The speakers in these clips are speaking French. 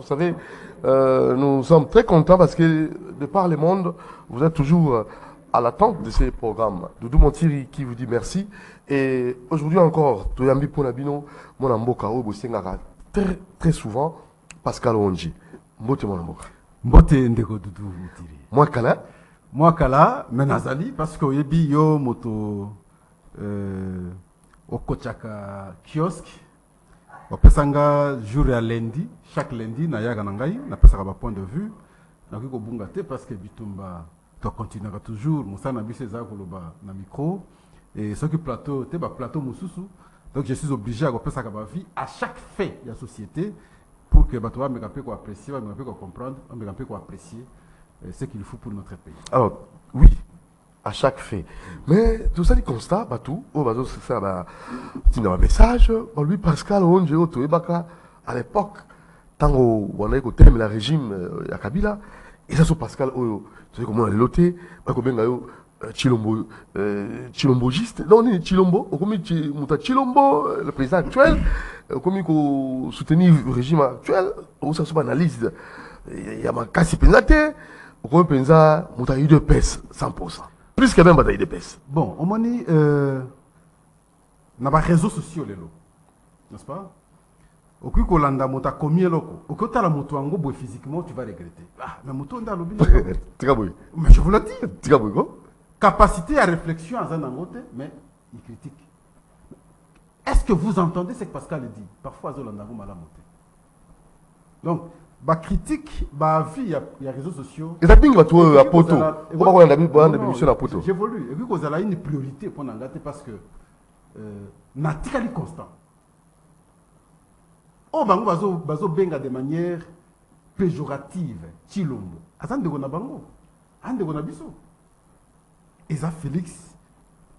Vous savez, nous sommes très contents parce que de par le monde, vous êtes toujours à l'attente de ces programmes. Doudou Montiri qui vous dit merci. Et aujourd'hui encore, Toyambi Ponabino, mon amboka, très, très souvent, Pascal Onji. Mbote mon amboka. Mbote ndeko Doudou Montiri. Moi, Kala. Moi, Kala, menazali, parce que yebi yo moto okochaka kiosque. Opesanga jour à lundi, chaque lundi, na yaga nangai, na pesaka ba point de vue. Na kiko bunga te parce que bitumba to continuera toujours. Moussa na bise za koloba na micro. Et ce qui plateau, te ba plateau mususu. Donc je suis obligé à pesaka ba vie à chaque fait de la société pour que bato me capé ko apprécier, me capé ko comprendre, me capé ko apprécier ce qu'il faut pour notre pays. Alors, oui, à chaque fait. Mais tout ça, il constate, Batou, au bateau, c'est ça, un message, lui, Pascal, Onge, Oto, Ebaka, à l'époque, tant qu'on a écouté le régime à Kabila, et ça, c'est Pascal, tu sais comment on a loté, Chilombo, Chilombogiste, non, on est Chilombo, comme Chilombo, le président actuel, comme il soutenir le régime actuel, où ça se analyse, il y a ma casse pénate, comme pensa, il y a eu de pèse, 100%. Plus que même bataille de pèse. Bon, on m'a dit, dans les réseaux sociaux, n'est-ce pas? Au coup qu'on l'a monté combien loko, au coup t'as la moto en gros physiquement tu vas regretter. Ah, mais moto on a l'objet. Mais je vous le dis. Capacité à réflexion à un angote, mais il critique. Est-ce que vous entendez ce que Pascal dit? Parfois Zolanda vous mal monté. Donc, bah critique, bah vie, il y a les réseaux sociaux. Et ça pingue va tout à poto. Comment on a mis d'émission à poto? J'évolue. Et puis vous avez une priorité pour n'engager parce que natikali constant. Oh bango bazo benga de manière péjorative, chilombo. Attendez qu'on a bango, ande qu'on a biso. Et ça Félix,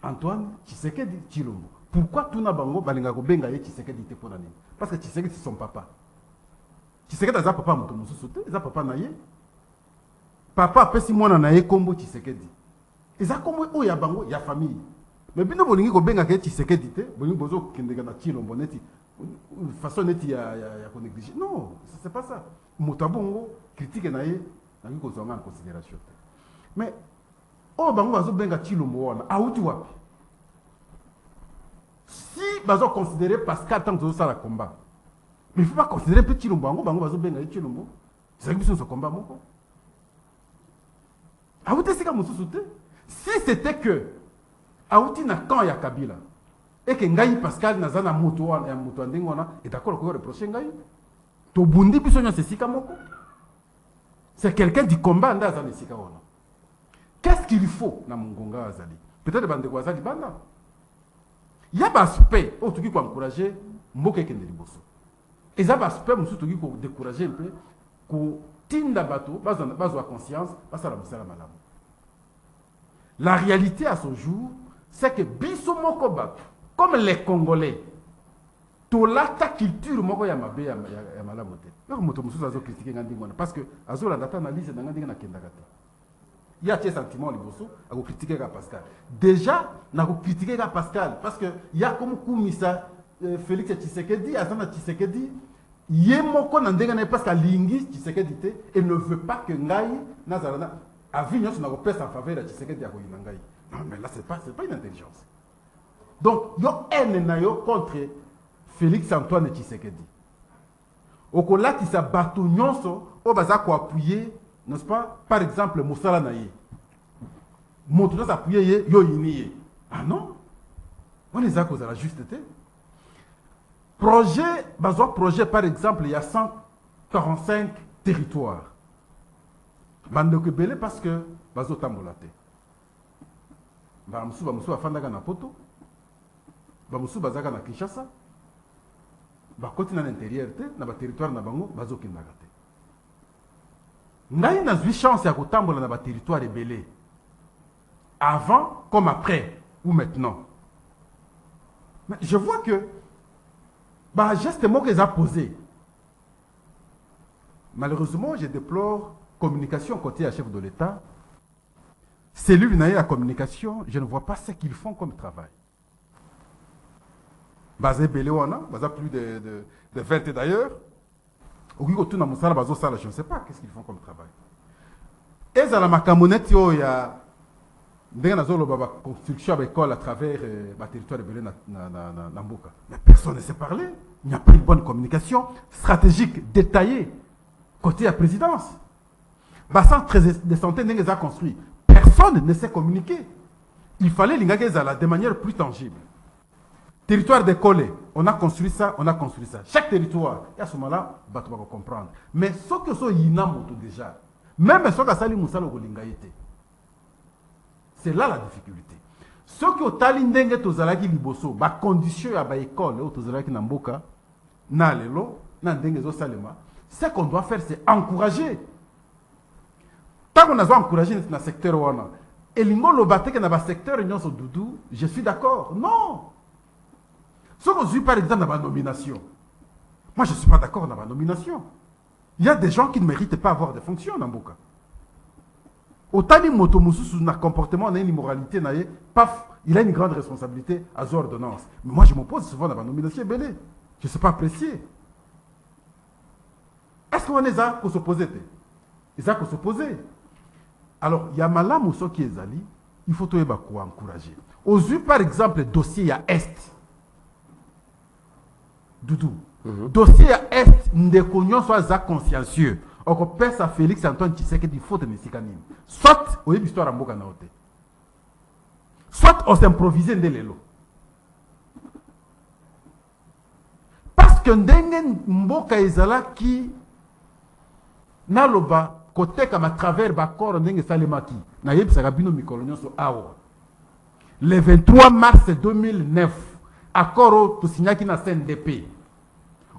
Antoine, Tshisekedi, chilombo. Pourquoi tout na bango balinga ko benga ye Tshisekedi te pour l'année? Parce que Tshisekedi c'est son papa. Tshisekedi aza papa moto mususu te, aza papa na ye. Papa apesi mwana na ye kombo Tshisekedi. Eza kombo o ya bango ya famille. Mais bino bolingi ko benga ke Tshisekedi te, bolingi bozo kendeka na chilombo neti. Façon neti ya négliger. Non, c'est pas ça. Moto bongo critique na ye, na ko zonga en considération. Mais o bango bazo benga chilombo wana, auti wapi? Si bazo considérer Pascal tant que ça la combat. Mais il ne faut pas considérer petit Chilombo, bango bazo benga Chilombo. C'est que ce combat moko. Aouti c'est comme si c'était que Aouti na quand ya Kabila et que Ngaï Pascal na zana moto ya moto ndingona et d'accord ko reprocher Ngaï. To bundi biso nya c'est sika moko. C'est quelqu'un du combat nda zana sika wana. Qu'est-ce qu'il faut na Mungonga azali? Peut-être bande ko azali banda. Il y a un aspect où tu peux encourager Mboke Kende Liboso. Et ça va se faire, nous devons décourager un peu, que Tinda Bato, base à conscience, base à la malam. La réalité à ce jour, c'est que Biso Moko Bato, comme les Congolais, tout la culture Moko Yamabe Yamalamote. Donc, moto musu azo critiquer Ngandingona parce que azo la data analyse na Ngandingona Kendagata. Il y a des sentiments Liboso à critiquer Pascal. Déjà, na critiquer Pascal parce que il y a comme Koumissa Félix Tshisekedi, Azana Tshisekedi, Yemoko Nandengane parce qu'à Lingis Tshisekedi et ne veut pas que Ngaï Nazarana Avignon n'a pas en faveur de Tshisekedi à Koyinangaï. Non, mais là, c'est pas une intelligence. Donc, il y a un contre Félix Antoine Tshisekedi. Au cola qui s'est battu nyonso, au bazar ko appuyer, n'est-ce pas? Par exemple, Moussala Naye. Montre appuyer yo yiniye. Ah non? On les a causé la justeté. Projet, par exemple, il y a 145 territoires. Bande Belé parce que Bazo Tambolate. Bamsou Afandaga na Poto. Bamsou Bazaga na Kinshasa. Bakoti na l'intérieur, na ba territoire na bango, Bazo Kindagate. N'a eu chance à Kotambola na ba territoire Belé. Avant comme après, ou maintenant. Mais je vois que bah, geste mot qu'ils ont posé. Malheureusement, je déplore communication côté à chef de l'État. Cellule n'a la communication, je ne vois pas ce qu'ils font comme travail. Basé Béléwana, basé plus de 20 d'ailleurs. Je ne sais pas qu'est-ce qu'ils font comme travail. Et ça, la camonette, il y a des construction de l'école à travers le territoire de Belé Namboka. Mais personne ne sait parler. Il n'y a pas une bonne communication stratégique, détaillée, côté la présidence. Le centre de santé n'est pas construit. Personne ne sait communiquer. Il fallait l'ingagezala de manière plus tangible. Territoire d'école, on a construit ça, on a construit ça. Chaque territoire, et à ce moment-là, on va comprendre. Mais ce que sont Yinamoto déjà, même ce que Sali Moussa Logolingaïté, c'est là la difficulté. Ce que Talindenge Tozalaki Liboso, ma condition à l'école, Tozalaki Namboka, na lelo, na ndenge zo salema, ce qu'on doit faire, c'est encourager. Tant qu'on a encouragé dans le secteur wana, et l'ingolo batte que dans le secteur union so doudou, je suis d'accord. Non. Ce qu'on dit par exemple dans la nomination. Moi, je ne suis pas d'accord dans la nomination. Il y a des gens qui ne méritent pas avoir des fonctions dans Mboka. Autant moto mususu na comportement na une immoralité na paf, il a une grande responsabilité à son ordonnance. Mais moi je m'oppose souvent dans la nomination belé. Je ne sais pas apprécier. Est-ce qu'on est à s'opposer? Ils ont s'opposer. Alors, il y a malam ou qui est ali, il faut tout encourager. Aux yeux par exemple le dossier à Est. Doudou. Dossier à Est, nous soit consciencieux. On peut ça Félix Antoine Tshisekedi faut de Messikanine. Soit, au lieu d'histoire en Mboka Naote. Soit on s'improvise de l'élo. Parce que Ndengen Mboka Ezala qui Naloba, côté comme à travers Bakor Ndenge Salemaki, Naïb Sarabino Mikolonio so Awa. Le 23 mars 2009, accord tout signé qui na CNDP.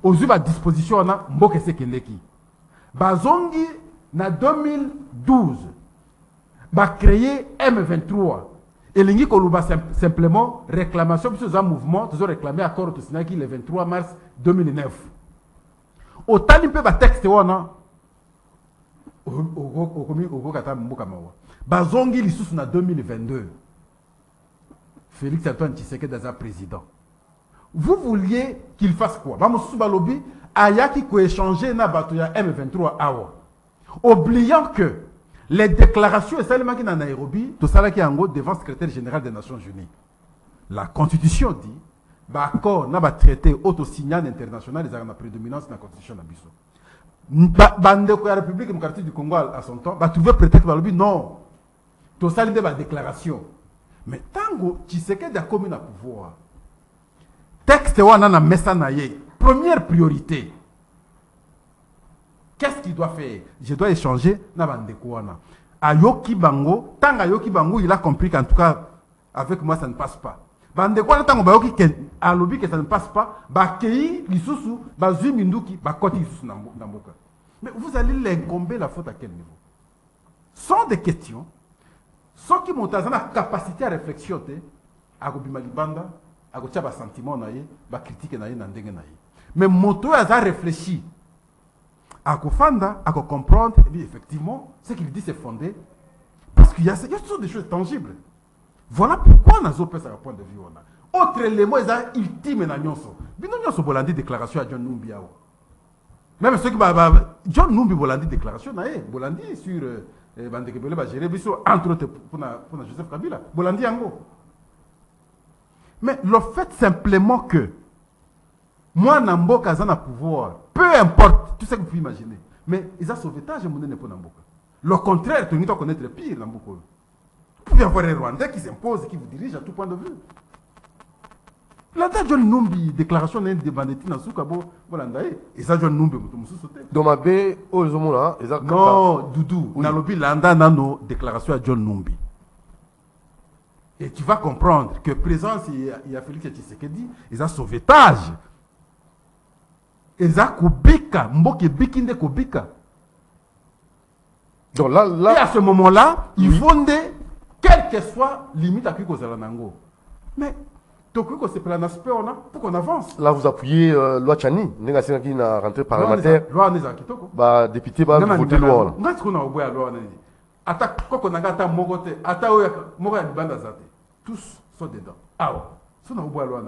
Aux yeux de la disposition, on a Mboka Sekendeki. Bazongi, na 2012, ba créé M23. Et l'ingi koluba simplement réclamation, puisque un mouvement, toujours réclamé accord tout signé qui le 23 mars 2009. Autant il peut ba texte wana au kata Mboka Mawa. Bazongi lisusu na 2022. Félix Antoine Tshisekedi est président. Vous vouliez qu'il fasse quoi? Bamosusu balobi ayaki ko échanger na bato ya M23 awa. Oubliant que les déclarations seulement qui na Nairobi, tout ça qui en gros devant le secrétaire général des Nations Unies. La Constitution dit ba accord na ba traité auto-signal international ils ont la prédominance dans la Constitution na biso. Bande ko la République démocratique du Congo à son temps, ba trouver prétexte balobi non. Tout ça de ba déclaration. Mais tango Tshisekedi a commis le pouvoir. Texte wana na mesa na ye. Première priorité. Qu'est-ce qu'il doit faire? Je dois échanger na bandeko wana. Ayoki bango, tant ayoki bango, il a compris qu'en tout cas avec moi ça ne passe pas. Bandeko wana tango bayoki que alobi que ça ne passe pas, ba kei lisusu, ba zui minduki, ba koti lisusu na mboka. Mais vous allez l'incomber la faute à quel niveau? Sont des questions. Ceux qui montent la capacité à réflexion, à Malibanda, à un sentiment, à critiquer, mais moto a réfléchi. À comprendre, et bien effectivement, ce qu'il dit c'est fondé. Parce qu'il y a toujours des choses tangibles. Voilà pourquoi on a un point de vue. Autre élément, c'est ultime dans Nyonso. Bino Nyonso Bolandi déclaration à John Numbi. Même ceux qui John Numbi Bolandi déclaration, Bolandi sur Bandekebele va gérer entre autres pour Joseph Kabila. Bolandi Yango. Mais le fait simplement que moi, Namboka a un pouvoir, peu importe, tout ce que vous pouvez imaginer, mais ils ont sauvetage mon n'est pas Namboka. Le contraire, tu dois connaître pire Namboka. Vous pouvez avoir un Rwandais qui s'impose, qui vous dirige à tout point de vue. La date John Numbi, déclaration de Bandetti dans Soukabo, Bolandaï, et ça John Numbi, vous sauté. Dans ma baie, aux Zomola, non, Doudou, dans le lobby, Landa, Nano, déclaration à John Numbi. Et tu vas comprendre que présence, il y a Félix Tshisekedi, ils ont sauvetage. Ils ont Kubika, Mboke Bikinde Kubika. Donc là, et à ce moment-là, ils fondent, quelle que soit limite à Kikozalanango. Mais, c'est pour un aspect, pour qu'on avance. Là, vous appuyez loi Chani, négation qui n'a rentré parlementaire. Loi Neza Kitoko. Bah, député, bah, voter loi. Qu'est-ce qu'on a oublié à loi Neza? Attaque, quand on a gâté Mogote, attaque, Mogote, Bandazate. Tous sont dedans. Ah ouais. Si on a oublié à loi,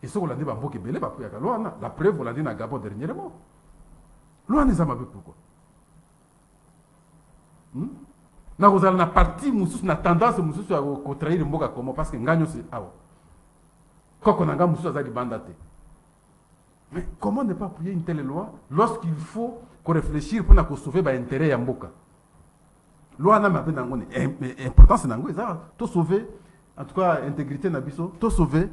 et ce qu'on a dit, la preuve, on l'a dit dans Gabon dernièrement. loi neza mabe pourquoi na kozala na parti mususu na tendance mususu ya kotrahir mboka comment parce que nganyo c'est awa koko na nga mususu aza libanda te. Mais comment ne pas appuyer une telle loi lorsqu'il faut qu'on réfléchisse pour sauver l'intérêt ya mboka? Loi na mabe nango ne importance nango eza to sauver en tout cas intégrité na biso, to sauver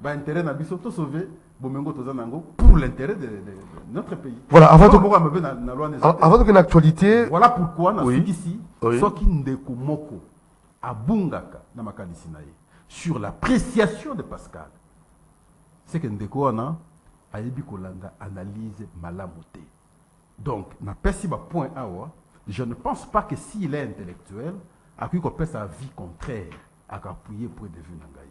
l'intérêt na biso, to sauver bomengo toza nango pour l'intérêt de notre pays. Voilà, avant de une actualité. Voilà pourquoi na oui. ici Oui. soki ndeko moko abungaka na makanisi na ye sur l'appréciation de Pascal. C'est que ndeko wana ayebi kolanga analyse malamu te. Donc na pesi ba point awa, je ne pense pas que s'il est intellectuel, a pu qu'on sa vie contraire à appuyer point de vue nangai.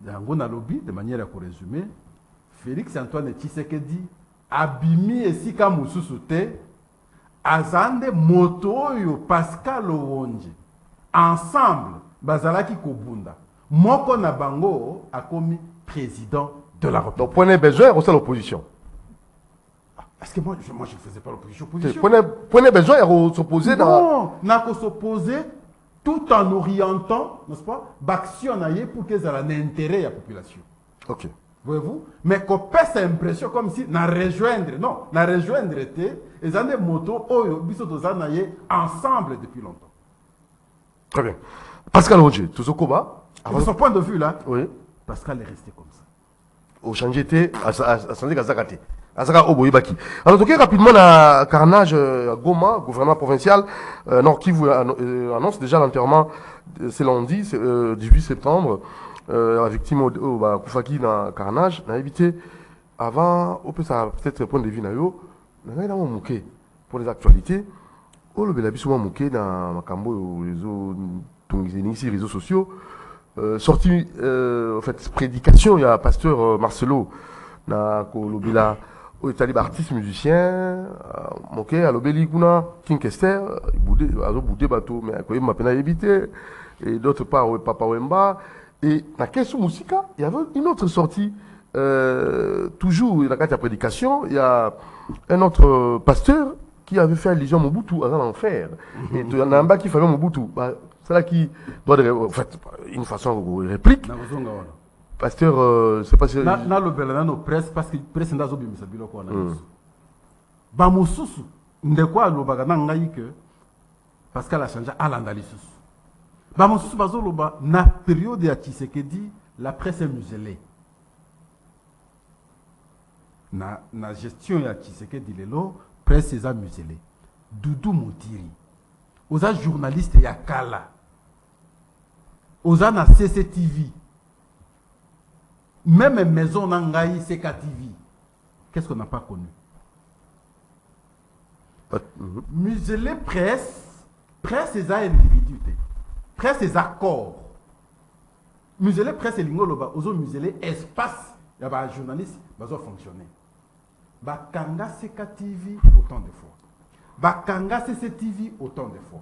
Dans na lobby de manière à résumer, Félix Antoine Tshisekedi abimi esika mususu te azande moto yo Pascal Owonje ensemble bazalaki kobunda moko na bango akomi président de la République. Donc prenez besoin au sein de l'opposition. Est-ce que moi je ne faisais pas l'opposition? Prenez besoin à s'opposer dans... Non, n'a qu'à s'opposer tout en orientant, n'est-ce pas, l'action pour qu'ils aient un intérêt à la population. Ok. Voyez-vous? Mais qu'on pèse cette impression comme si na rejoindre, non, na rejoindre était, ils ont des motos, ensemble depuis longtemps. Très bien. Pascal Owonje, tout ce combat. De son point de vue là, oui. Pascal est resté comme ça. Au changé était, à changer Kazakate. Azaka Oboyibaki. Alors, donc, rapidement, la carnage à Goma, gouvernement provincial, Nord Kivu annonce déjà l'enterrement, c'est lundi, 18 septembre, la victime au Koufaki dans carnage, n'a évité avant, ça peut-être point de vue, n'a pas mouké pour les actualités. Oh, le Belabi souvent mouké dans Makambo, les réseaux sociaux, sorti, en fait, prédication, il y a pasteur Marcelo, na Kolobila. Il artiste musicien, moqué à l'obéli kuna, King Kester, boudé bateau, mais il m'a peine à éviter, et d'autre part, Papa Wemba. Et dans Kesu Musika, il y avait une autre sortie, toujours, dans la prédication, il y a un autre pasteur qui avait fait allusion à Mobutu à l'enfer. Et il y en a un bas qui fait Mobutu. C'est là qui doit, en fait, une façon de réplique. Pasteur, c'est pas si... Na le belana no presse parce que presse ndazo bimisa biloko wana. Ba mususu ndeko alobaka na ngai que Pascal a changé à l'analyse. Ba mususu bazoloba na période ya Tshisekedi la presse est muselée. Na gestion ya Tshisekedi lelo presse est muselée. Doudou Moutiri. Oza journaliste ya kala. Oza na CCTV. Même maison Nangaï, c'est KTV. Qu'est-ce qu'on n'a pas connu? Muselé presse c'est un individu. Presse c'est accord. Muselé presse c'est l'ingoloba. Ozo muselé espace. Il y a un journaliste qui va fonctionner. Bakanga CKTV autant de fois. Bakanga CCTV autant de fois.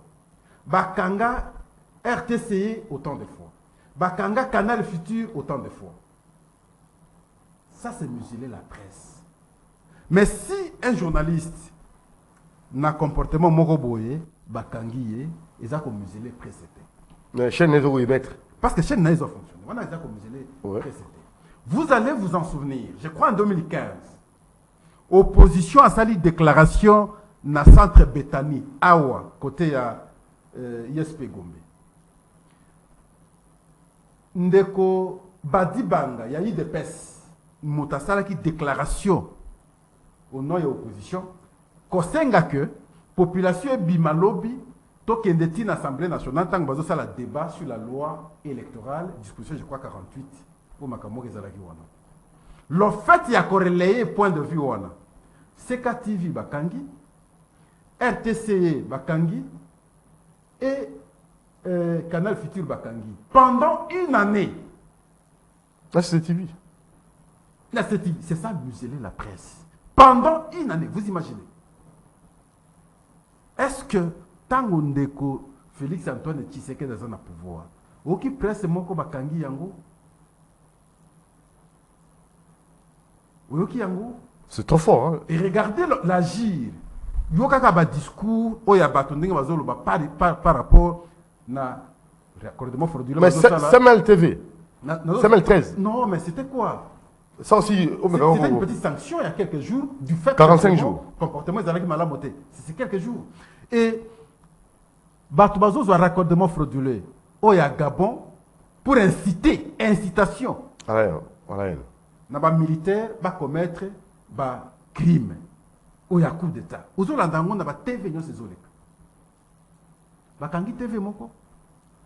Bakanga RTCE autant de fois. Bakanga Canal Futur autant de fois. Ça, c'est museler la presse. Mais si un journaliste n'a un comportement moroboye, bakangiye, ils ont comme museler la presse. Mais chaîne n'est pas mettre. Parce que chaîne n'a pas fonctionné. On a déjà comme museler la presse. Vous allez vous en souvenir. Je crois en 2015, opposition a sali déclaration dans le centre Bethany, Awa, côté à ISP Gombe. Ndeko Badibanga, il y a eu des pestes. Motasala qui déclaration au nom de l'opposition, kosenga que population bimalobi to kendeti na Assemblée nationale tant que ça la débat sur la loi électorale disposition je crois 48 pour makamoko ezalaki wana. Le fait il y a corrélé point de vue wana. CKTV bakangi, RTCE bakangi et Canal Futur bakangi pendant une année. Là c'est TV. C'est ça, museler la presse. Pendant une année, vous imaginez. Est-ce que, tant qu'on Félix Antoine Tshisekedi dans un pouvoir, ou qui presse moko bakangi yango? Ou qui yango? C'est trop fort. Hein? Et regardez l'agir. Il y a un discours où il y a par rapport à raccordement frauduleux. Mais CML TV, CML 13. Non, mais c'était quoi? Ça aussi, c'était une petite sanction il y a quelques jours du fait 45 jours. Comportement ils allaient mal monter. C'est quelques jours. Et Batubazo a raccordement frauduleux. Où il y a Gabon pour inciter, incitation. Voilà. Naba militaire va commettre ba crime. Où il y a coup d'état. Aux Olandango na ba TV nyo sezoleka. Bakangi TV moko.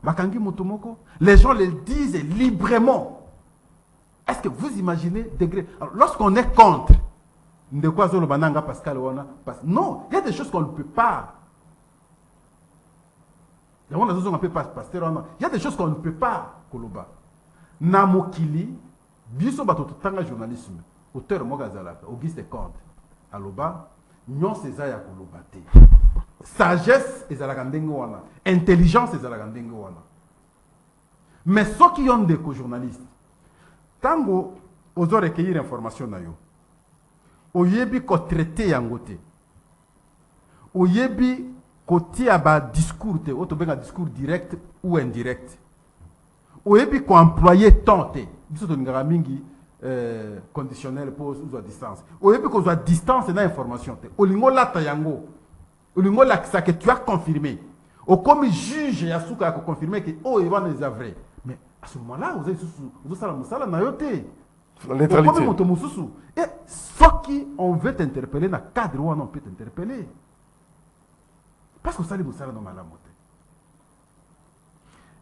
Bakangi moto moko. Les gens le disent librement. Est-ce que vous imaginez degré? Alors, lorsqu'on est contre, de quoi Zolo Bananga Pascal Wana, non, il y a des choses qu'on ne peut pas. Il y a des choses qu'on ne peut pas, Koloba. Namokili, biso batotanga journalisme, auteur Mogazalaka, Auguste Comte, Aloba, nyon César Koloba te. Sagesse ezalagandengo wana, intelligence ezalagandengo wana. Mais ceux qui ont des co-journalistes, tango ozo recueillir information na yo oyebi ko traiter yango te oyebi ko tia ba discours te oto benga discours direct ou indirect oyebi ko employer temps te biso to ngara mingi conditionnel pose ou à distance oyebi ko zo distance na information te olingo lata yango olingo la ça que tu as confirmé au comme juge ya suka ko confirmer que oh il va nous vrai. Mais à ce moment-là, vous avez la neutralité. Et ceux qui on veut t'interpeller, dans le cadre où on peut t'interpeller. Parce que ça,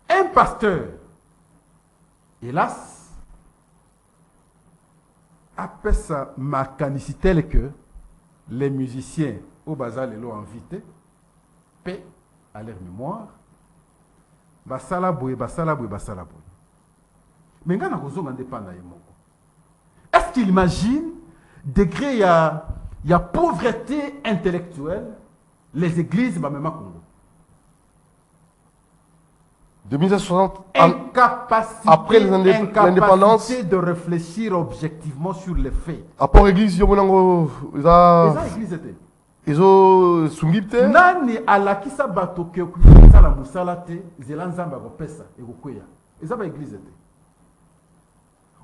c'est un pasteur, hélas, après sa mécanicité telle que les musiciens au bazar les l'ont invité, paix à leur mémoire, basala boye. Mais quand on est-ce qu'il imagine degré il y a pauvreté intellectuelle les églises bah même Congo. De 1960 incapacité après l'indépendance de réfléchir objectivement sur les faits. Après l'église yomonango église était Izo sungipte nani alakisa bato ke sala musala te zelanzamba ko pesa e ko kweya eza ba église te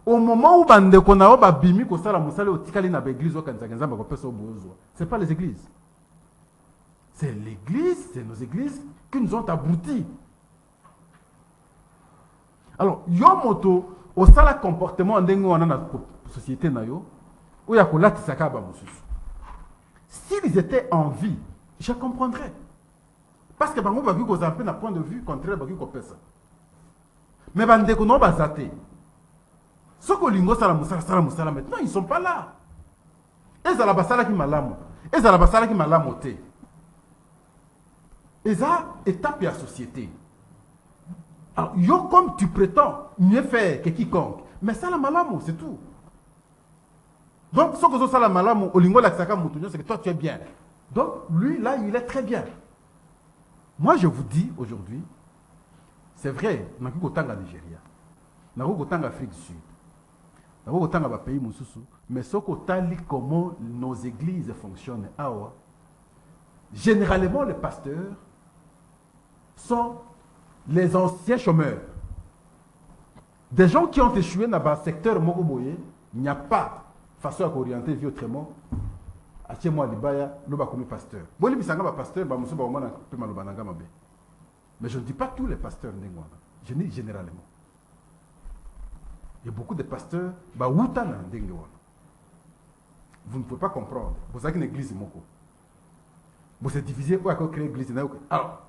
au moment où bande ko na ba bimi ko sala musala otikali na ba église o kanza nzamba ko pesa obozo c'est pas les églises c'est l'église c'est nos églises qui nous ont abrutis. Alors yo moto au sala comportement ndengo wana na société na yo ou ya ko latisa ka ba mususu. S'ils étaient en vie, je comprendrais. Parce que bango bagi ko zampe na point de vue contraire bagi ko pesa. Mais bande ko no bazate. Soko lingo sala musala maintenant ils sont pas là. Ezala basala ki malamu. Ezala basala ki malamu te. Eza étape ya société. Alors yo comme tu prétends mieux faire que quiconque, mais ça la malamu c'est tout. Donc, ce que vous avez malamu, olingo la saka mutunyo, c'est que toi tu es bien. Donc, lui, là, il est très bien. Moi, je vous dis aujourd'hui, c'est vrai, nous avons autant en Nigeria, nous avons autant en Afrique du Sud, nous avons autant en pays mususu, mais ce que tali comment nos églises fonctionnent, généralement, les pasteurs sont les anciens chômeurs. Des gens qui ont échoué dans le secteur Mokoboye, il n'y a pas façon à orienter vie autrement. Moi libaya loba comme pasteur. Bon bisanga ba pasteur ba muso ba omana pe maloba nanga mabe. Mais je ne dis pas tous les pasteurs ndengwana. Je dis généralement. Il y a beaucoup de pasteurs ba wuta na ndengwana. Vous ne pouvez pas comprendre. Vous avez une église moko. Vous êtes divisé pour créer une église. Alors,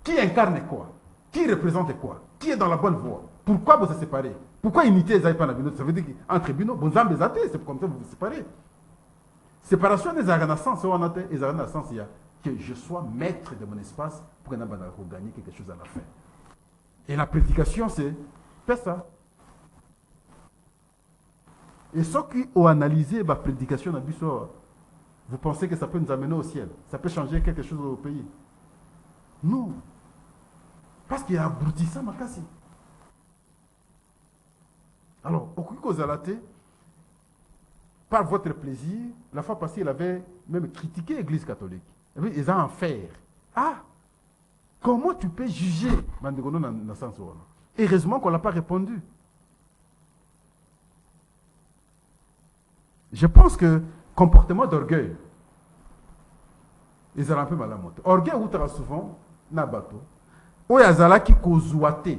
qui incarne quoi? Qui représente quoi? Qui est dans la bonne voie? Pourquoi vous êtes séparés? Pourquoi unité ça veut dire qu'entre bino, c'est comme ça que vous vous séparez. Séparation des renaissances, il y a que je sois maître de mon espace pour gagner quelque chose à la fin. Et la prédication, c'est fais ça. Et ceux qui ont analysé la prédication, vous pensez que ça peut nous amener au ciel? Ça peut changer quelque chose au pays? Non. Parce qu'il y a abrutissant ma casse. Alors, au coup de par votre plaisir, la fois passée, il avait même critiqué l'Église catholique. Et puis, ils ont en faire. Ah, comment tu peux juger Mandegono dans le sens où heureusement qu'on ne l'a pas répondu. Je pense que comportement d'orgueil, ils ont un peu mal à monter. Orgueil, ou très souvent, na bateau. Oya azalaki kozwa te,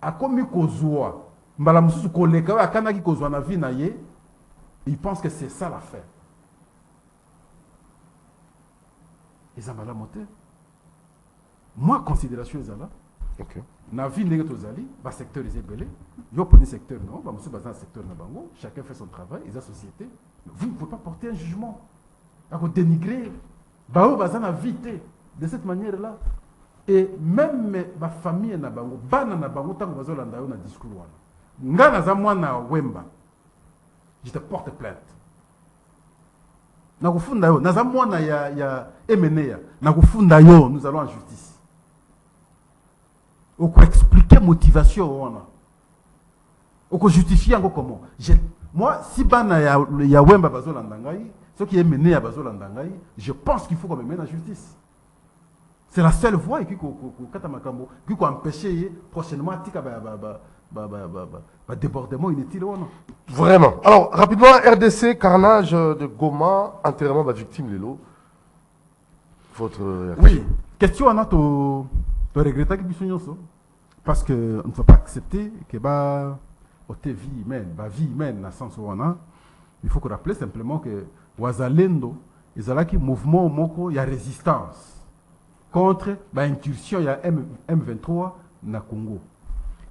akomi kozwa, mbala mususu koleka, oya akanaki kozwa na vie na ye, il pense que c'est ça l'affaire. Ils ont mal à monter. Moi, considération est là. Ok. Na vie ndenge tozali, ba secteur les belé, yo poni secteur non, ba mususu bazana secteur na bango, chacun fait son travail, et la société. Vous ne pouvez pas porter un jugement. À dénigrer, bah bazana vite de cette manière-là. Et même ma famille na bango, bana na bango tango bazolanda yo na discours wana. Nga naza mwana wemba. Je te porte plainte. Na kufunda yo, naza mwana ya emeneya, na kufunda yo, nous allons en justice. Oko expliquer motivation wana. Oko justifier encore comment. Moi, si bana ya wemba bazolanda ngai, ceux qui emeneya bazolanda ngai, je pense qu'il faut qu'on me mette en justice. C'est la seule voie qui peut empêcher prochainement débordement inutile. Vraiment. Alors, rapidement, RDC, carnage de Goma, enterrement de victime Lelo. Votre oui, question à notre regretter que parce qu'on ne peut pas accepter que vie humaine, vie humaine, dans le sens où on a, il faut qu'on rappelle simplement que Wazalendo, ils ont un mouvement moko, il y a résistance contre l'incursion, il y a M23 na Congo.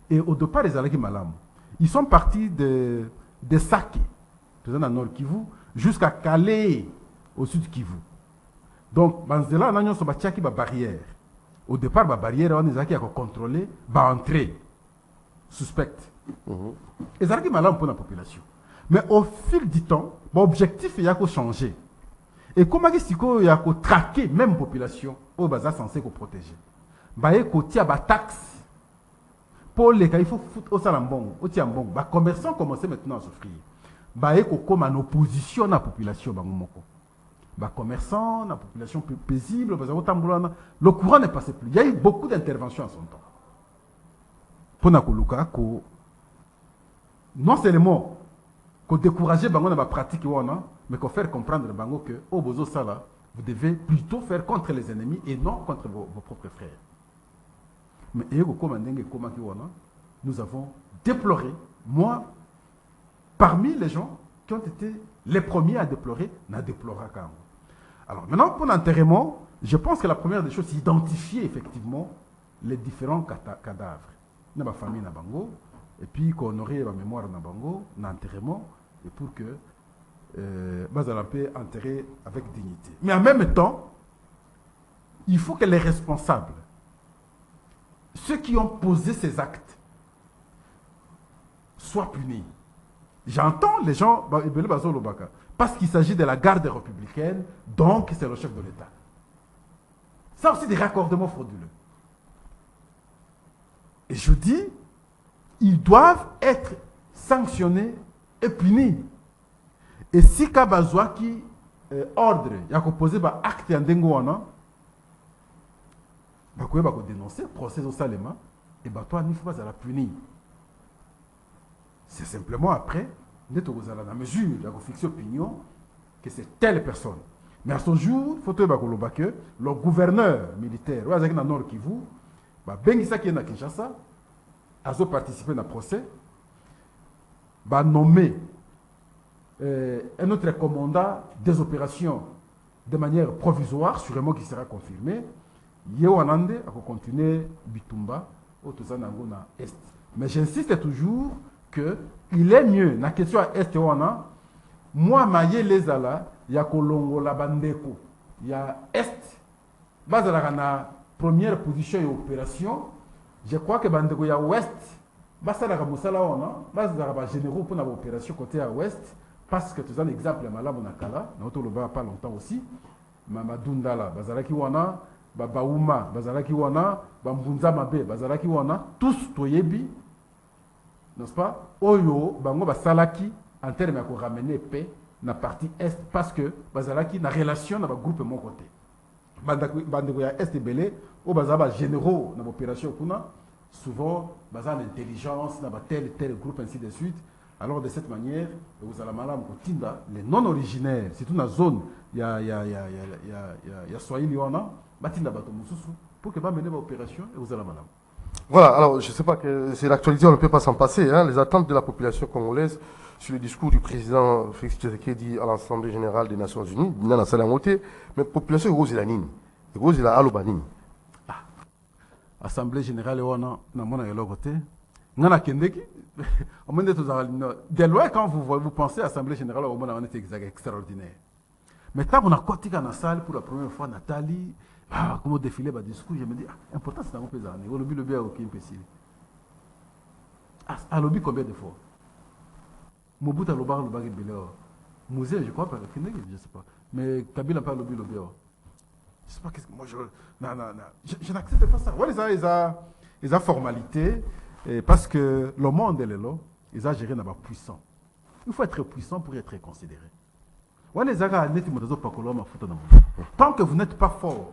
Et au départ, ils allaient malam. Ils sont partis de Sake, dans le nord Kivu, jusqu'à Calais, au sud Kivu. Donc, Banzela, on a une barrière. Au départ, la barrière, on a contrôlé, entrée suspecte. Ils allaient malam pour la population. Mais au fil du temps, l'objectif est de changer. Et comment est-ce qu'il y a traquer même la population au bazar censé protéger? Il y a des taxes pour les cas, il faut foutre au salambon, au tiambon. Les commerçants commencent maintenant à souffrir. Il y a comme en opposition à la population. Les commerçants, la population paisible, le courant n'est passé plus. Il y a eu beaucoup d'interventions en son temps. Pour Nakoluka, non seulement qu'on décourager la pratique, mais qu'on faire comprendre que au besoin ça là, vous devez plutôt faire contre les ennemis et non contre vos propres frères. Mais nous avons déploré, moi, parmi les gens qui ont été les premiers à déplorer, n'a déploré quand même. Alors maintenant, pour l'enterrement, je pense que la première des choses, c'est identifier effectivement les différents cadavres. Dans ma famille, dans Bango, et puis qu'on aurait ma mémoire dans Bango, dans l'enterrement, et pour que Bazala peut enterrer avec dignité. Mais en même temps, il faut que les responsables, ceux qui ont posé ces actes, soient punis. J'entends les gens, parce qu'il s'agit de la garde républicaine, donc c'est le chef de l'État. Ça aussi des raccordements frauduleux. Et je dis, ils doivent être sanctionnés et punis. Et si Kabazwa qui ordre, il y a posé un acte en Dengoana, il faut dénoncer, procès au Salema, et toi, il faut pas la punir. C'est simplement après, dans la mesure de la fixe opinion, que c'est telle personne. Mais à ce jour, il faut que le gouverneur militaire, dans Nord Kivu, Bengisa qui est à Kinshasa, a participé dans le procès, nommé un autre commandant des opérations de manière provisoire, sûrement qui sera confirmé. Yewanande a continué Bitumba, au Tozanangona Est. Mais j'insiste toujours qu'il est mieux, la question à Est, moi, maye les ala, il y a Kolongo la Bandeko, il y a Est, basé na première position et opération, je crois que Bandeko il y a Ouest, basé la Moussala ona, basé la généraux pour l'opération côté à Ouest, parce que tu as un exemple malade on a kala, on ne le voit pas longtemps aussi, Mamadundala, Bazalaki wana, Babaouma, Bazalaki wana, Bambunza Mabe, Bazalaki wana, tous toyebi, n'est-ce pas? Oyo, Bango Basalaki, en termes de ramener paix na partie est parce que bazalaki na relation na ba groupe mon côté bandeko ya est belé o bazaba généraux na opération kuna souvent bazal l'intelligence na ba tel groupe ainsi de suite. Alors de cette manière vous allez malam kotinda les non originaires c'est une zone ya Swahili wana batinda bato mususu pour que ba mener ba opération et vous allez malam. Voilà, alors je ne sais pas que c'est l'actualité, on ne peut pas s'en passer. Hein, les attentes de la population congolaise sur le discours du président Félix Tshisekedi à l'Assemblée générale des Nations Unies, mais la population rose la nini, rose la alobani. Assemblée générale wana na mona yelo côté. Ngana kendeki. De loin quand vous pensez à l'Assemblée générale au mona on est extraordinaire. Mais quand on a côté dans la salle pour la première fois Nathalie comment défiler le discours, je me dis, important c'est dans mon pays. Le lobby a aucun pécile. À lobby combien de fois Mobutu a lobby le belé. Musée, je crois pas, je ne sais pas. Mais Kabila n'a pas lobby. Je ne sais pas qu'est-ce que moi je. Non. Je n'accepte pas ça. Ouais, ils ont formalité, parce que le monde est là, ils ont géré dans puissant. Il faut être puissant pour être considéré. Tant que vous n'êtes pas fort,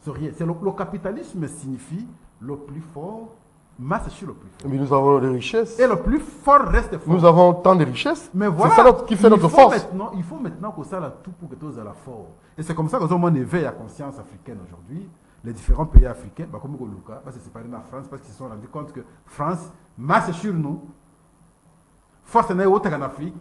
le capitalisme signifie le plus fort, masse sur le plus fort. Mais nous avons des richesses. Et le plus fort reste fort. Nous avons tant de richesses. Mais voilà, c'est ça qui fait notre force. Il faut maintenant que ça la tout pour que tous à la fort. Et c'est comme ça que nous avons éveillé la conscience africaine aujourd'hui. Les différents pays africains, comme le Luka, c'est séparé de la France parce qu'ils se sont rendus compte que France masse sur nous. Force n'est autre qu'en Afrique.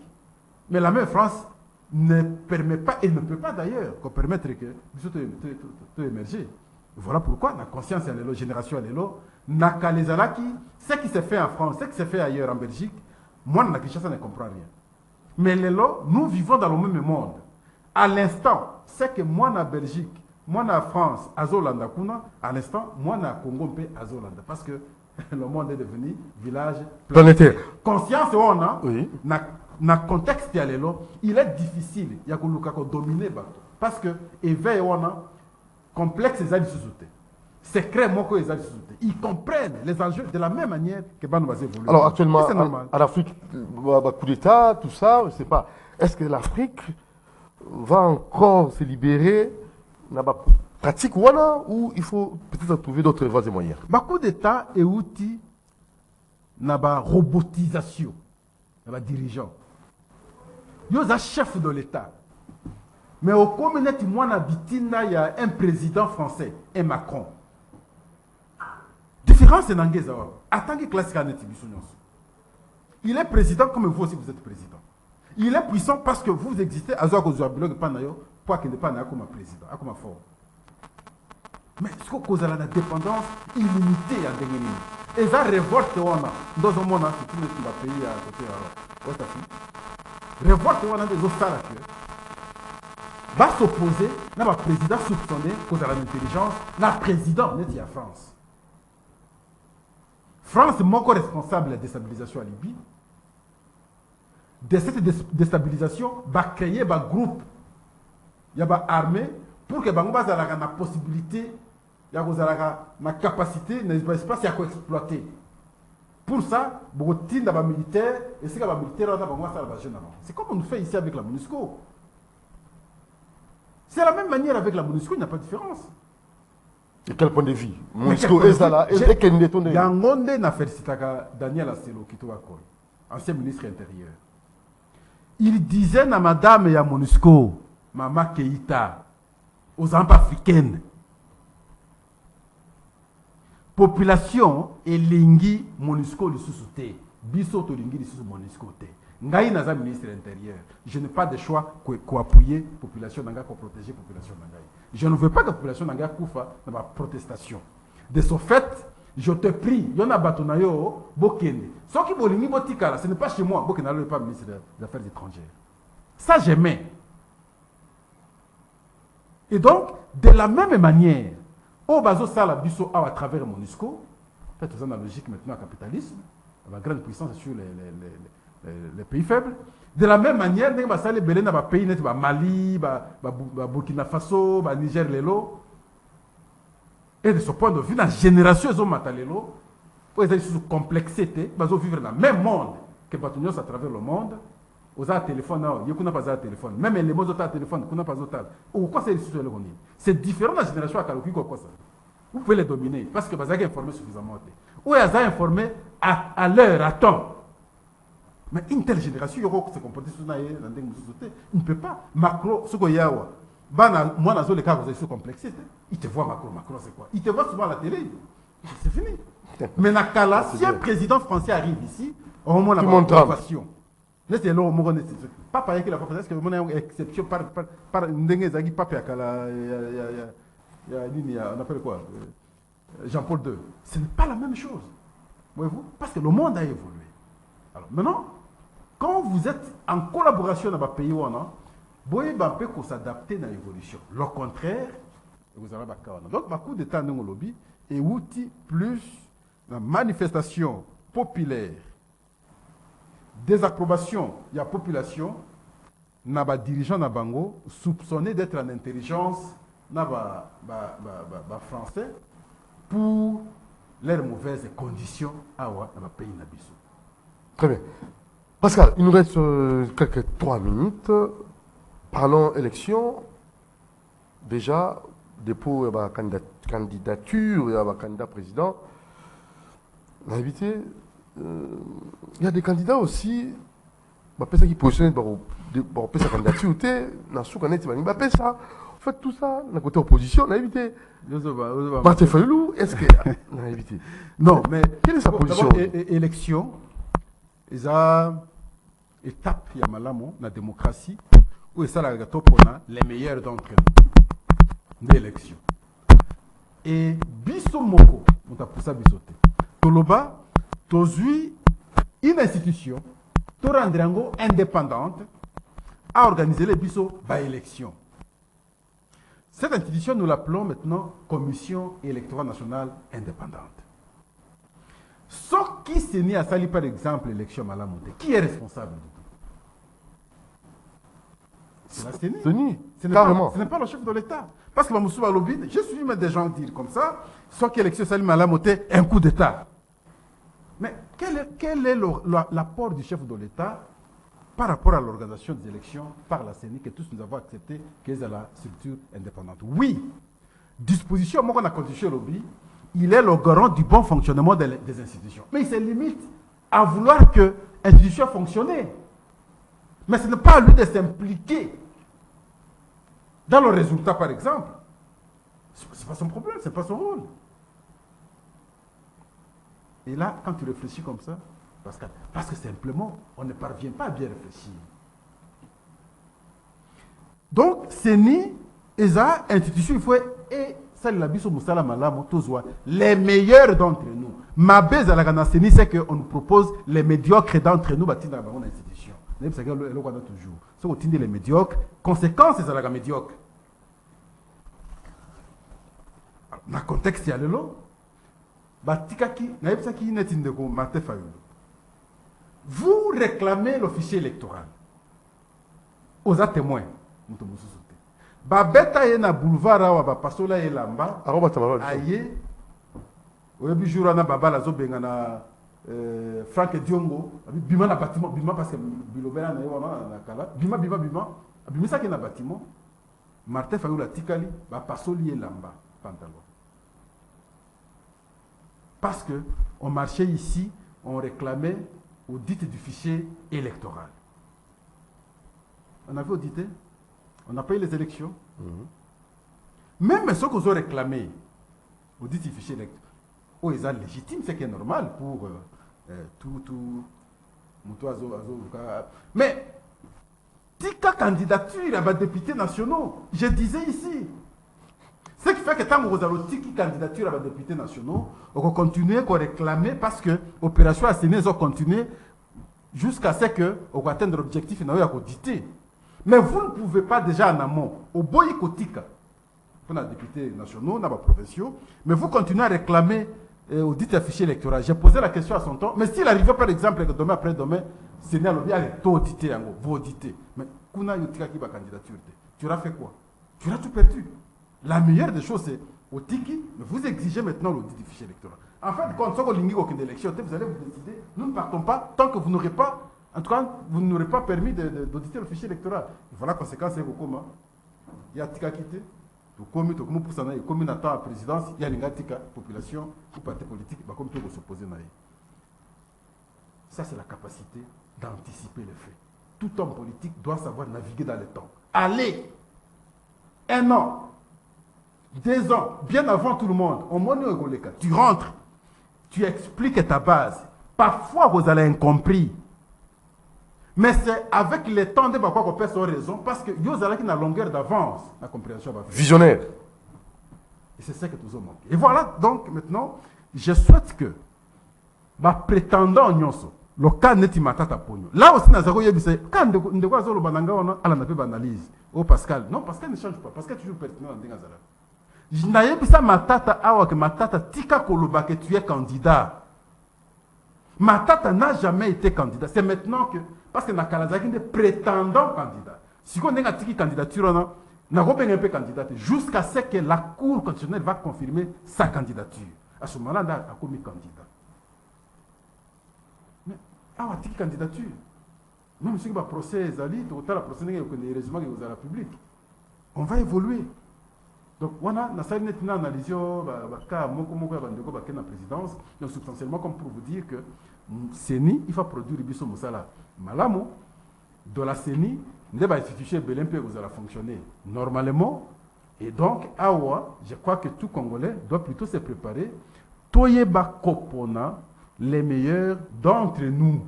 Mais la même France ne permet pas, et ne peut pas d'ailleurs, qu'on permettre que tout émerger. Voilà pourquoi la conscience est la génération est là. Ce qui s'est fait en France, ce qui s'est fait ailleurs en Belgique, moi, la Kinshasa ne comprend rien. Mais nous vivons dans le même monde. À l'instant, c'est que moi, en Belgique, moi, en France, à Zolanda, à l'instant, moi, en Congo, à Zolanda. Parce que le monde est devenu village planétaire. Conscience, on a. Oui. Dans le contexte, il est difficile de dominer parce que éveil complexe les société. Secret ils comprennent les enjeux de la même manière que nous va évoluer. Alors actuellement en Afrique, coup d'État, tout ça, je ne sais pas. Est-ce que l'Afrique va encore se libérer dans la pratique ou il faut peut-être trouver d'autres voies et moyens? Coup d'État est outil dans la robotisation, dans la dirigeant. Il y a un chef de l'État. Mais au communauté, moi, il y a un président français, et Macron. Différence c'est n'angé ça. En tant que classique, il est président comme vous aussi, vous êtes président. Il est puissant parce que vous existez à Zouakouzouabilog Panayo, pour qu'il n'est pas comme président, comme fort. Mais ce qu'on cause la dépendance illimitée à dernier minute. Et ça révolte dans un monde, c'est tout le pays à côté de révolte des autres va s'opposer à la président soupçonné cause à l'intelligence, la président n'est la France. France est mon responsable de la déstabilisation à Libye. De cette déstabilisation, va créer un groupe, il y a une armée pour que Bangoba ait la possibilité, il y a la capacité, l'espace à exploiter. Pour ça, beaucoup de militaires, et c'est que les militaires c'est comme on nous fait ici avec la MONUSCO. C'est la même manière avec la MONUSCO, il n'y a pas de différence. De quel point de vue MONUSCO est là, et quel est ton Il y a un monde qui félicité Daniel Asselo, qui est ancien ministre intérieur. Il disait à madame et à MONUSCO, Mama Keïta, aux empires africaines, population et lingi MONUSCO le sous-souté, biso to lingi le sous MONUSCO té. Ngai naza ministre de l'Intérieur. Je n'ai pas de choix pour appuyer la population nanga pour protéger la population nanga. Je ne veux pas que la population nanga koufa dans ma protestation. De ce fait, je te prie, yona batonayo bokende. Ce qui bolingi botikala, ce n'est pas chez moi, bokena le pas ministre des Affaires étrangères. Ça j'aimais. Et donc, de la même manière, au bazo sala biso à travers MONUSCO, peut-être c'est la logique maintenant capitalisme, la grande puissance sur les pays faibles. De la même manière, nous avons les pays Mali, Burkina Faso, Niger, Lelo. Et de ce point de vue, la génération ils ont matalelo, ils ont une complexité, ils ont vivre dans le même monde que Batunios à travers le monde. Aux téléphone, non, il n'y a pas de téléphone. Même les mots de téléphone, il n'y a pas de téléphone. Pourquoi c'est le c'est différent de la génération à Kaloki, quoi ça. Vous pouvez les dominer parce que vous avez informé suffisamment. Ou vous avez informé à l'heure, à temps. Mais une telle génération, il y aura se comporter dans une société. Il ne peut pas. Macron, ce qu'il y a, moi, dans le cas, vous êtes complexé. Il te voit Macron, Macron, c'est quoi? Il te voit souvent à la télé. C'est fini. Mais Nakala, si un président français arrive ici, au moment de la préoccupation, c'est là où pas pareil que la France, parce que mon exception par une dengue, pas Kala, on appelle quoi? Jean-Paul II. Ce n'est pas la même chose. Voyez-vous? Parce que le monde a évolué. Alors maintenant, quand vous êtes en collaboration dans le pays, vous pouvez s'adapter dans l'évolution. Le contraire, vous avez donc, ma coup d'État dans le lobby et outil plus la manifestation populaire, désapprobation de la population, n'a pas dirigeant na bango soupçonné d'être en intelligence n'a pas français pour leurs mauvaises conditions dans le pays n'abisso. Très bien. Pascal, il nous reste quelques 3 minutes. Parlons élection. Déjà, dépôt de la candidature et de candidat président. On a évité. Il y a des candidats aussi. Qui sont positionnés pour sa candidature. Ça. En fait, tout ça, dans le côté opposition, on a évité. Martin Fayulu, est-ce qu'on a évité? Non, mais quelle est sa position? Élection, il y a une étape il y a dans la démocratie où ça la les meilleurs d'entre nous d'élection. Et Bissomoko, on a pour ça bisoté. Toloba, tozui une institution, torandrango indépendante, a organisé les bisso par élection. Cette institution, nous l'appelons maintenant Commission électorale nationale indépendante. Ce qui s'est mis à sali, par exemple, l'élection Malamonte, qui est responsable de tout? C'est la CENI. Ce n'est pas le chef de l'État. Parce que Mamoussou Alobi, j'ai suivi des gens dire comme ça, ce qui élection Sali Malamonte, un coup d'État. Mais quel est l'apport du chef de l'État par rapport à l'organisation des élections par la CENI que tous nous avons accepté qu'est la structure indépendante? Oui, disposition, moi, on a constitué le lobby, il est le garant du bon fonctionnement des institutions. Mais il se limite à vouloir que l'institution fonctionne. Mais ce n'est pas à lui de s'impliquer dans le résultat, par exemple. Ce n'est pas son problème, ce n'est pas son rôle. Et là, quand tu réfléchis comme ça, parce que simplement, on ne parvient pas à bien réfléchir. Donc, CENI, ESA, institution, il faut et les meilleurs d'entre nous. Ma baise à la CENI, c'est qu'on nous propose les médiocres d'entre nous, dans l'institution. C'est ce qu'on a toujours. Si on tient les médiocres, conséquence, c'est la médiocre. Dans le contexte, il y a le lot. Vous réclamez le fichier électoral aux témoins. Babeta na boulevard awa ba pasola elamba aye oyebi jour na baba la zo benga na Frank Diongo bima na bâtiment bima parce que bilobela na wana na kala bima abimisa ke na bâtiment Martin Fayulu tikali ba pasoli elamba pantalon parce que on marchait ici, on réclamait audit du fichier électoral. On avait audité, on a payé les élections. Même ceux qu'on a réclamé audit du fichier électoral, oh, ils sont légitimes, c'est qui est normal pour tout. Mais, tika candidature à députés nationaux, je disais ici. Ce qui fait que tant que vous avez une candidature à des députés nationaux, on va continuer à réclamer parce que l'opération à Sénès va continuer jusqu'à ce qu'on va atteindre l'objectif et on va auditer. Mais vous ne pouvez pas déjà en amont, au boy kotika, pour les députés nationaux, dans les provinciaux, mais vous continuez à réclamer audit à fichier électoral. J'ai posé la question à son temps, mais s'il arrivait par exemple que demain après-demain, Sénès allait tout auditer, vous auditer. Mais kuna yotika qui va candidature, tu auras fait quoi? Tu auras tout perdu. La meilleure des choses, c'est au Tiki, mais vous exigez maintenant l'audit du fichier électoral. En fait, quand on a une élection, vous allez vous décider, nous ne partons pas tant que vous n'aurez pas En tout cas, vous n'aurez pas permis d'auditer le fichier électoral. Voilà la conséquence, c'est comment il y a tika quitté. Comme pour ça, comme on attend la présidence, il y a une population ou parti politique qui va s'opposer. Ça, c'est la capacité d'anticiper les faits. Tout homme politique doit savoir naviguer dans le temps. Allez, 1 an, 2 ans, bien avant tout le monde, au moins tu rentres, tu expliques ta base. Parfois, vous allez incompris. Mais c'est avec le temps de quoi qu'on peut son raison, parce que vous avez une longueur d'avance, la compréhension va faire. Visionnaire. Et c'est ça que nous avons manqué. Et voilà, donc maintenant, je souhaite que ma prétendant le cas n'est pas matata pogno. Là aussi, nous avons dit quand de quoi zolo bananga on a la analyse. Oh Pascal, non, Pascal ne change pas. Pascal est toujours pertinent dans Dingazara. Je n'ai pas ça matata awa que matata tika koloba que tu es candidat. Matata n'a jamais été candidat. C'est maintenant que parce que Nakalazaki est prétendant candidat. Si on a une candidature, on n'a pas un peu candidat jusqu'à ce que la Cour constitutionnelle va confirmer sa candidature. À ce moment-là, on a commis candidat. Mais ah, une candidature. Même si on va procès Zali, tout à la procès les résumés que vous avez la public. On va évoluer. Donc, on a une analyse de la présidence, donc substantiellement comme pour vous dire que CENI, il va produire Bisso Moussala Malamo, de la CENI, l'institution Belempé vous allez fonctionner normalement, et donc, Awa, je crois que tout Congolais doit plutôt se préparer, Toyeba Kopona, les meilleurs d'entre nous.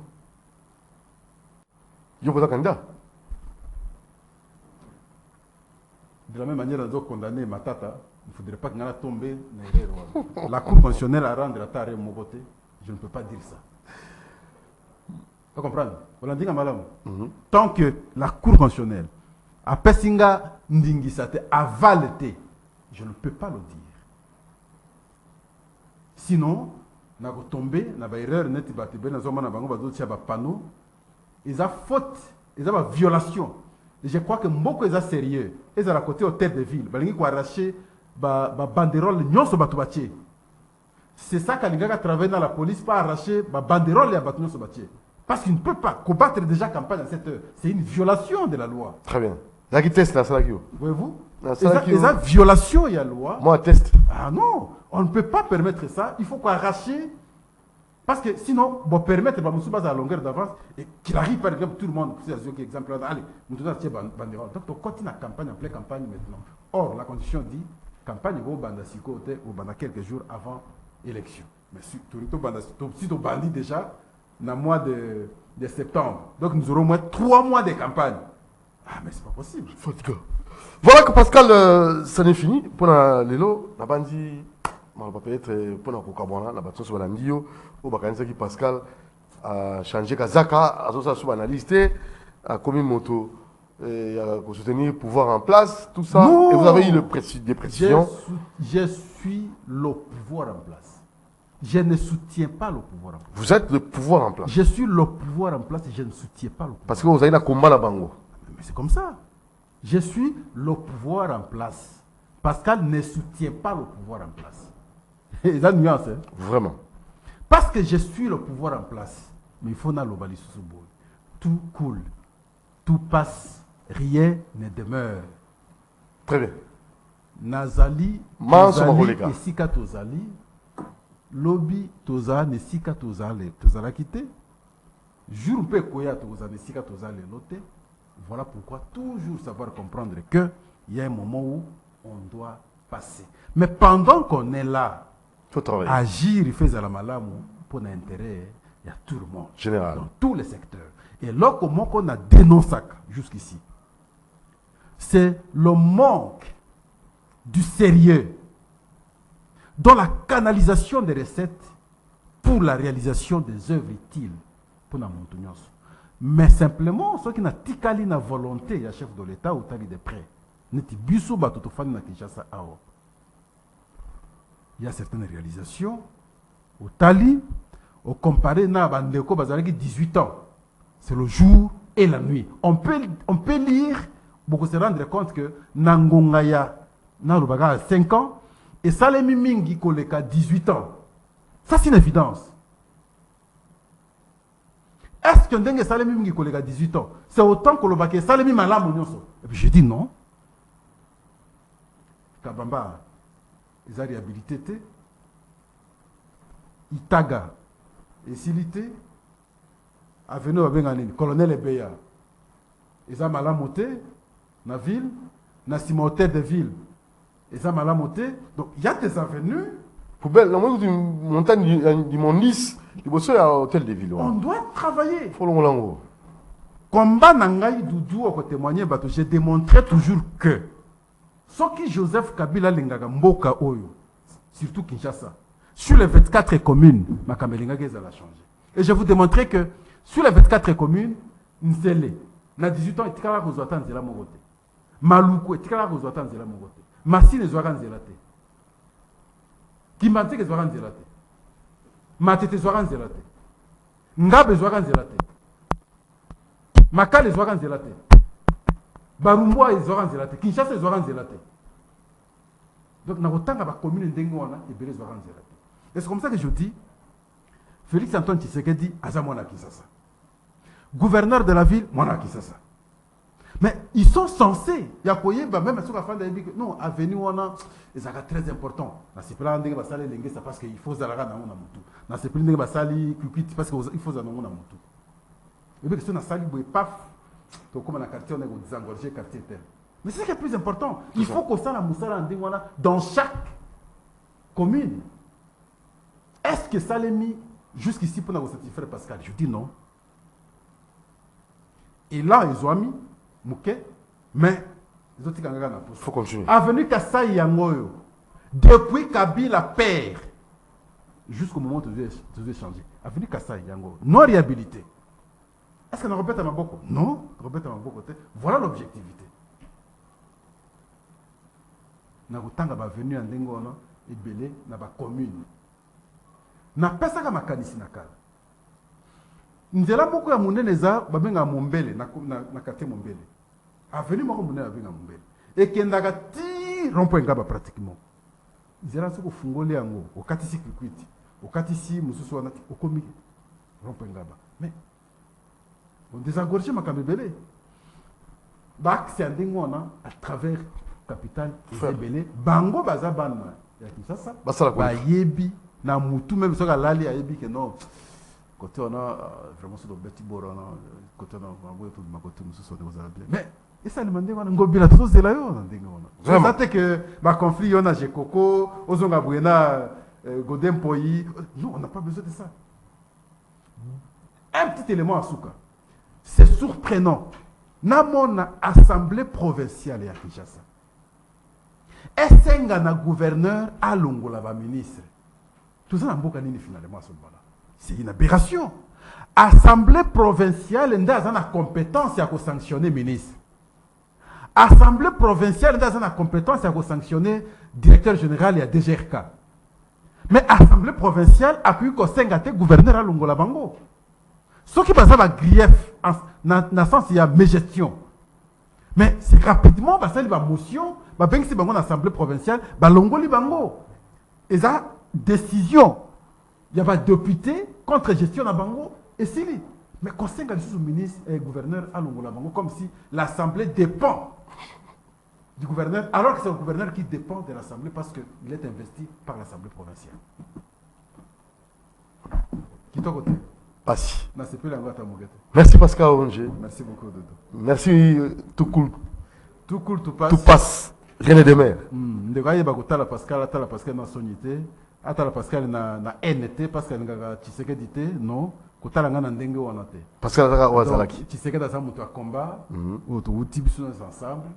Yo vous candidat. De la même manière, on doit condamner Matata. Il ne faudrait pas qu'il y ait tombé. La Cour constitutionnelle a rendu la taré mon vote. Je ne peux pas dire ça. Vous comprenez? Tant que la Cour constitutionnelle a Pessinga Ndingisate a validé, je ne peux pas le dire. Sinon, on va tomber, on va erreur, on va panneau. Ils ont faute, ils ont violation. Et je crois que beaucoup sont sérieux. Ils sont à côté hôtel de ville. Ils ont arraché la banderole. C'est ça que les gars travaillent dans la police pour arracher la banderole et la banderole. Parce qu'il ne peut pas combattre déjà campagne à cette heure. C'est une violation de la loi. Très bien. Là, qui teste là, ça là. Voyez-vous? Ils ont violation de la loi. Moi, teste. Ah non, on ne peut pas permettre ça. Il faut qu'on arrache. Parce que sinon, on permettre à la longueur d'avance et qu'il arrive par exemple tout le monde. C'est exemple. Allez, nous devons acheter banderole. Donc, on continue la campagne en pleine campagne maintenant. Or, la condition dit campagne au bandasiko ou banda quelques jours avant l'élection. Mais si tu bandit déjà dans le mois de septembre, donc nous aurons au moins 3 mois de campagne. Ah, mais c'est pas possible. Voilà que Pascal, ça n'est fini. Pour les lots, la bandi. On va peut-être pour la Kokabwana, la bâton sur l'Andio, ou Bakanisa qui Pascal a changé Kazaka, a ça sur l'analyste, a commis moto, a soutenir le pouvoir en place, tout ça. Non. Et vous avez eu des précisions. Je suis le pouvoir en place. Je ne soutiens pas le pouvoir en place. Vous êtes le pouvoir en place. Je suis le pouvoir en place et je ne soutiens pas le pouvoir. Parce que vous avez un combat là Bango. Mais c'est comme ça. Je suis le pouvoir en place. Pascal ne soutient pas le pouvoir en place. Et la nuance, hein? Vraiment. Parce que je suis le pouvoir en place. Mais il faut n'a le bali sous boule. Tout coule. Tout passe. Rien ne demeure. Très bien. Nazali, Tozali, et Sika Tozali, Lobby, Toza, ne Sika Tozali, Tozala quitté. Jour peu Koya Toza, ne Sika Tozali, noté. Voilà pourquoi toujours savoir comprendre qu'il y a un moment où on doit passer. Mais pendant qu'on est là, agir, il fait la malamou pour l'intérêt, il y a tout le monde. Général. Dans tous les secteurs. Et là, comment on a dénoncé jusqu'ici, c'est le manque du sérieux dans la canalisation des recettes pour la réalisation des œuvres utiles pour la montagnose. Mais simplement, ceux qui n'ont pas la volonté, il y a chef de l'État ou tali de près. Il y a certaines réalisations au Tali, au comparé à Bandeko Bazaraki 18 ans. C'est le jour et la nuit. On peut lire, beaucoup se rendre compte que Nangongaya Narubaga a 5 ans et Salemi Mingi Koleka 18 ans. Ça, c'est une évidence. est-ce que ndenge salemi mingi kolega 18 ans c'est autant que le baké salemi malamu nyonso? Et puis je dis non. Kabamba ils ont réhabilité te Itaga et Silité avenue Babengani colonel Ebeya ils ont malamu te na ville na cimetière de ville ils ont malamu te donc il y a des avenues poubelle la moitié d'une montagne du Mondis du bosseur à hôtel de ville. On doit travailler. Faut le lango. Combat nangai Doudou au témoigner bateau j'ai démontré toujours que ce qui Joseph Kabila lingaga mboka oyo surtout Kinshasa sur les 24 communes makamelinga geza a changé et je vous démontrer que sur les 24 communes Nzele na 18 ans etikala kozwata nzela mogote Maluku etikala kozwata nzela mogote Masine zwaka nzela te Kimbanti ke zwaka nzela te Matete zwaka nzela te Ngabe zwaka nzela te Makale zwaka nzela te Barumboa zwaka nzela te Kinshasa zwaka nzela te. Donc na kotanga ba commune ndenge wana ebele zwaka nzela te. Et c'est comme ça que je dis Félix Antoine Tshisekedi aza mwana Kinshasa. Gouverneur de la ville mwana Kinshasa. Mais ils sont censés yakoyeba même sur la fin de que non avenue wana ezaka très important. Na sepela ndenge basali lenge ça parce que il faut zalaka na mona mutu. Na sepela ndenge basali kukwiti parce que il faut zalaka na mona mutu. Et bien que na sali boy paf to comme na quartier on est désengorger quartier tel. Mais c'est ce qui est plus important. Il faut que ça la musala ndenge wana dans chaque commune. Est-ce que ça l'est mis jusqu'ici pour nous satisfaire Pascal? Je dis non. Et là ils ont mis Mouké, mais ils ont dit qu'il faut continuer. Avenue Kassai Yangoyo, depuis Kabila père, jusqu'au moment où tu devais changer. Avenue Kassai Yangoyo, non réhabilité. Est-ce qu'on répète à ma boko? Non, répète à ma boko. Voilà l'objectivité. Nous avons avenue en Dengona et Belé, dans la commune. Nous avons pas ça comme Kanisi Nakala. Nzela moko ya munene za babenga Mombele na quartier Mombele. Avenue moko munene babenga Mombele. Et kendaka ti rompo ngaba pratiquement. Nzela soko fungole yango okatisi kikwiti. Okatisi mususu wana okomi rompo ngaba. Mais on désengorge makambele. Bak c'est ndingo wana à travers capitale Belé. Bango baza banna ya Kinshasa. Ba yebi na mutu même soka lali ayebi que non. Côté on a vraiment sur le petit bord on a côté on a tout ma côté nous sommes bien mais et ça demande on ngobila tout c'est là yo ndingo on ça c'est que ma conflit on a Jekoko ozonga buena Godem Poyi non on n'a pas besoin de ça. Un petit élément à souka c'est surprenant na mon assemblée provinciale ya Kinshasa esenga na gouverneur alongola ba ministre tout ça na mboka nini finalement à ce moment-là. C'est une aberration. Assemblée provinciale n'a pas la compétence à sanctionner ministre. Assemblée provinciale n'a pas la compétence à sanctionner directeur général et à DGRK. Mais Assemblée provinciale a pu que gouverneur à Longola Bango. Ce qui passe à grief, dans le sens il y a mes gestions. Mais c'est rapidement, parce qu'il y a une motion, il y a une assemblée provinciale, Longoli Bango. Et ça, décision. Il y a un député contre gestion à Bango et Sili. Mais conseil au ministre et gouverneur à Longola Bango, comme si l'Assemblée dépend du gouverneur, alors que c'est le gouverneur qui dépend de l'Assemblée parce qu'il est investi par l'Assemblée provinciale. Qui t'a côté? Passi. Merci Pascal Onge. Merci beaucoup, Dodo. Merci tout cool. Tout cool, tout passe. Tout passe. Rien de mer. Ndega bakotala Pascal na sonité. Atala Pascal na NT parce que nga Tshisekedi te non kotala nga na ndenge wana te Pascal ataka wazalaki Tshisekedi za mutu a combat ou to uti biso ensemble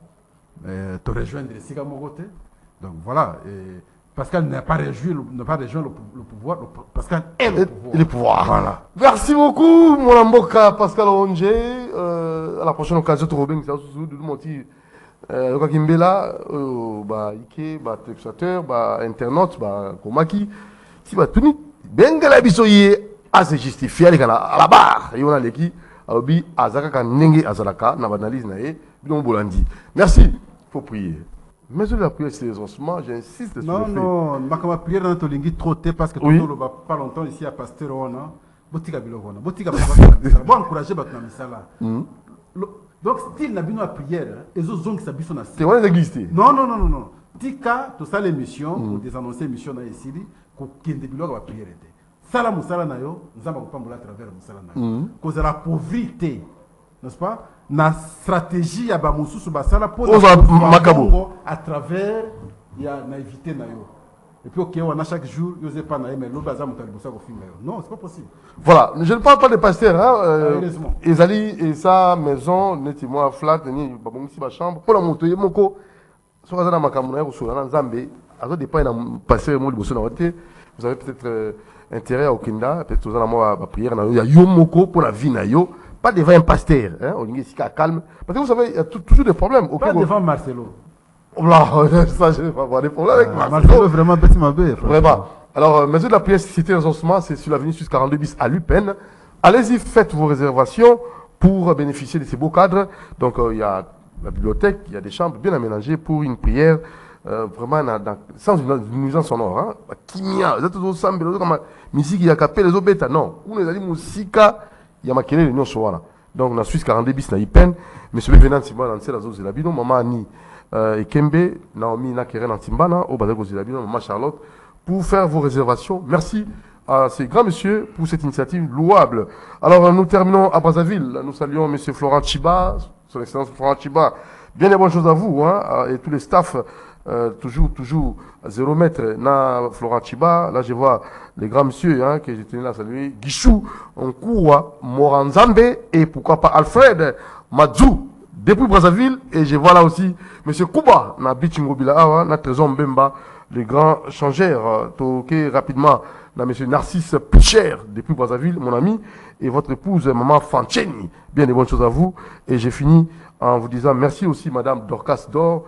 to rejoindre les siga mogote donc voilà et Pascal n'a pas rejoint le pouvoir Pascal est le pouvoir voilà merci beaucoup mon amboka Pascal Onge à la prochaine occasion to robin ça sous de monti le Kimbela, Ike, téléspectateur, internaute, Komaki, si tout Bengala bisoye à se justifier à la barre. Il y a l'équipe, Abi, Azaka, Nenge, Azalaka, Nabanalis, Nae, Bidon Bolandi. Merci, il faut prier. Mais je la prière sérieusement, j'insiste sur le fait. Non, ma prière dans notre langue trop parce que tout le monde pas longtemps ici à Pasteur Ona. botika biloko wana botika ba bon encourager ba na misala donc style na bino à prière ezozongisa biso na c'est vrai exister non tika to sala émission ou des annoncer émission na esili ko kende biloko ba prière te sala musala na yo nzamba kopambola à travers musala na yo cause la pauvreté n'est-ce pas na stratégie ya ba mususu ba sala pour makabo à travers ya na éviter na yo. Et puis, ok, on a chaque jour, il n'y a pas de mais l'autre, non, c'est pas possible. Voilà, je ne parle pas des pasteurs. Hein, ils allaient et sa maison, nettement flat, ni ma chambre. Pour la moto, moko, sur la makamuna ou sur la Zambé, à ce dépend d'un pasteur mo liboso na wote. Vous avez peut-être intérêt au Kenda, peut-être vous allez ma prière. Il y a yomoko pour la vie na yo, pas devant un pasteur. Hein, on dit c'est calme, parce que vous savez, il y a toujours des problèmes. Pas devant Marcelo. Ça, je vais pas avoir des problèmes avec Marcelo. Vraiment, petit ma belle. Vraiment. Alors, mesure de la prière cité dans ce moment, c'est sur l'avenue Suisse 42 bis à Lupin. Allez-y, faites vos réservations pour bénéficier de ces beaux cadres. Donc, il y a la bibliothèque, il y a des chambres bien aménagées pour une prière, vraiment sans une nuisance sonore. Hein. Kimia, vous êtes tous ensemble, comme musique, il y a capé les obétas. Non, où les allez musique, il y a maquillé les noms sur donc, la Suisse 42 bis à Lupin. Monsieur Bévenant, c'est moi, dans la zone de la Bino, maman Annie. Et Kembe, Naomi Nakeren Antimbana, au Bazar Gozilabino, Maman Charlotte, pour faire vos réservations. Merci à ces grands messieurs pour cette initiative louable. Alors, nous terminons à Brazzaville. Nous saluons M. Florent Chiba, son excellence Florent Chiba. Bien des bonnes choses à vous, hein, et tous les staffs, toujours à 0 mètre, na Florent Chiba. Là, je vois les grands messieurs, hein, que j'ai tenu à saluer. Guichou, Onkoua, Moranzambe, et pourquoi pas Alfred Madzou. Depuis Brazzaville, et je vois là aussi M. Kouba, na Bichingobila, na Trésor Mbemba, les grands changeurs, toqué rapidement, na M. Narcisse Picher, depuis Brazzaville, mon ami, et votre épouse, Maman Fancheni. Bien des bonnes choses à vous. Et j'ai fini en vous disant merci aussi, Madame Dorcas Dor,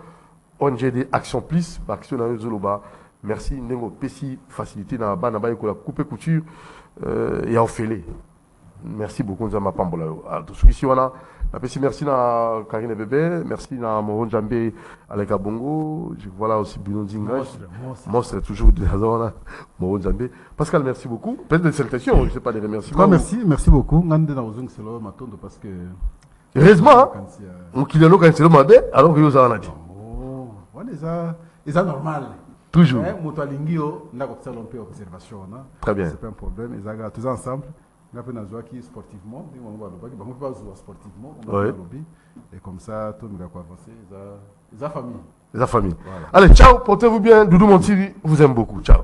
ONGD Action Plus, Action na Zoloba. Merci, Nengo Pessi, facilité na Banaba, la coupe couture, et à Ophélie. Merci beaucoup, nous avons pambola. Tout ce qui wana. Merci à Karine Bébé, merci à Moron Djambé avec Abongo. Voilà aussi Bruno Dingaj. Monstre toujours de la zone. Moron Djambé. Pascal, merci beaucoup. Peut-être des salutations, je ne sais pas des remerciements. Merci beaucoup. Parce que. Heureusement, on qu'il y a l'occasion de demander, alors que vous avez dit. Oh, c'est normal. Toujours. Très bien. C'est pas un problème. Ils sont tous ensemble. On a joué sportivement, on va jouer sportivement, on va lobby, et comme ça, tout le monde va avancer, les familles. Les familles. Voilà. Allez, ciao, portez-vous bien, Doudou Montiri vous aime beaucoup, ciao.